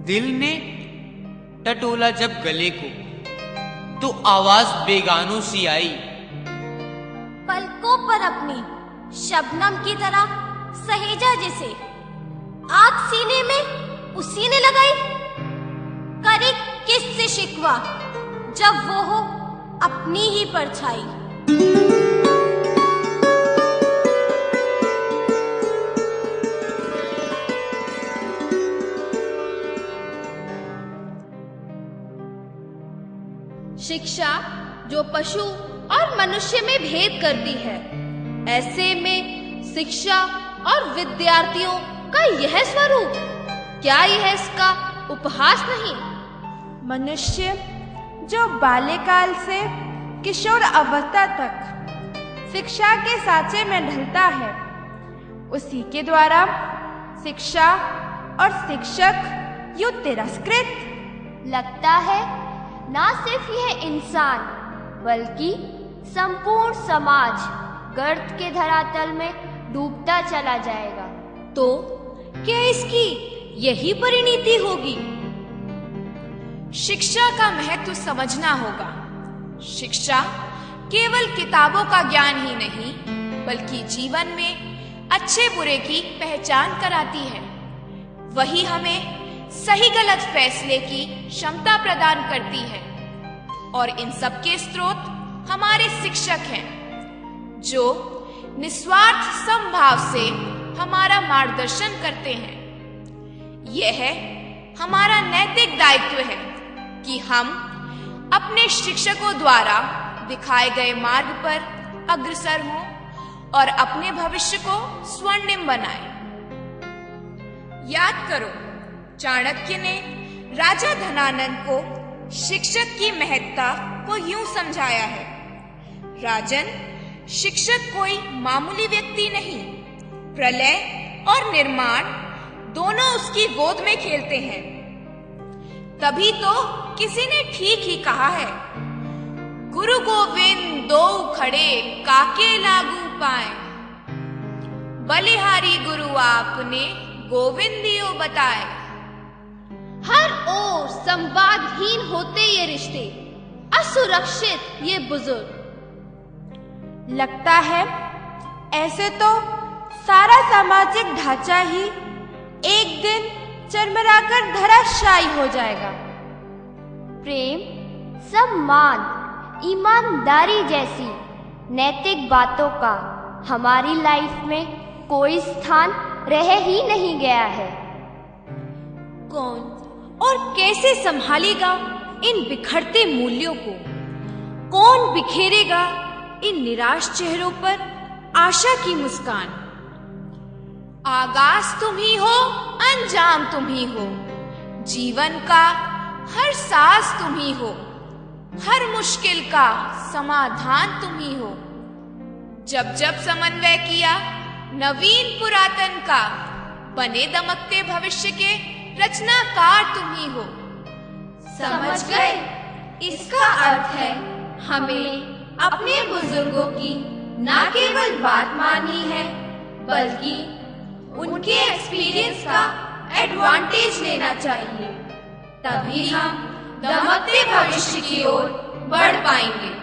दिल ने टटोला जब गले को, तो आवाज बेगानों सी आई। पलकों पर अपनी शबनम की तरह सहेजा जिसे, आग सीने में उसी ने लगाई। करे किससे शिकवा जब वो हो अपनी ही परछाई। शिक्षा जो पशु और मनुष्य में भेद करती है, ऐसे में शिक्षा और विद्यार्थियों का यह स्वरूप, क्या यह इसका उपहास नहीं? मनुष्य जो बाल्यकाल से किशोर अवस्था तक शिक्षा के सांचे में ढलता है, उसी के द्वारा शिक्षा और शिक्षक यूं तिरस्कृत। लगता है ना सिर्फ यह इंसान बल्कि संपूर्ण समाज गर्त के धरातल में डूबता चला जाएगा। तो क्या इसकी यही परिणति होगी? शिक्षा का महत्व समझना होगा। शिक्षा केवल किताबों का ज्ञान ही नहीं, बल्कि जीवन में अच्छे बुरे की पहचान कराती है। वही हमें सही गलत फैसले की क्षमता प्रदान करती है। और इन सब के स्रोत हमारे शिक्षक हैं, जो निस्वार्थ समभाव से हमारा मार्गदर्शन करते हैं। यह हमारा नैतिक दायित्व है कि हम अपने शिक्षकों द्वारा दिखाए गए मार्ग पर अग्रसर हों और अपने भविष्य को स्वर्णिम बनाएं। याद करो, चाणक्य ने राजा धनानंद को शिक्षक की महत्ता को यूं समझाया है। राजन, शिक्षक कोई मामूली व्यक्ति नहीं, प्रलय और निर्माण दोनों उसकी गोद में खेलते हैं। तभी तो किसी ने ठीक ही कहा है, गुरु गोविंद दो खड़े काके लागू पाए, बलिहारी गुरु आपने गोविंदियो बताए। हर ओर संवादहीन होते ये रिश्ते, असुरक्षित ये बुजुर्ग। लगता है ऐसे तो सारा सामाजिक ढांचा ही एक दिन चरमराकर धराशायी हो जाएगा। प्रेम, सम्मान, ईमानदारी जैसी नैतिक बातों का हमारी लाइफ में कोई स्थान रह ही नहीं गया है। कौन और कैसे संभालेगा इन बिखरते मूल्यों को? कौन बिखेरेगा इन निराश चेहरों पर आशा की मुस्कान? आगाज तुम ही हो, अंजाम तुम ही हो, जीवन का हर सांस तुम ही हो, हर मुश्किल का समाधान तुम ही हो। जब जब समन्वय किया नवीन पुरातन का, बने दमकते भविष्य के रचनाकार तुम ही हो। समझ गए? इसका अर्थ है हमें अपने बुजुर्गों की ना केवल बात माननी है, बल्कि उनके एक्सपीरियंस का एडवांटेज लेना चाहिए। तभी हम दमकते भविष्य की ओर बढ़ पाएंगे।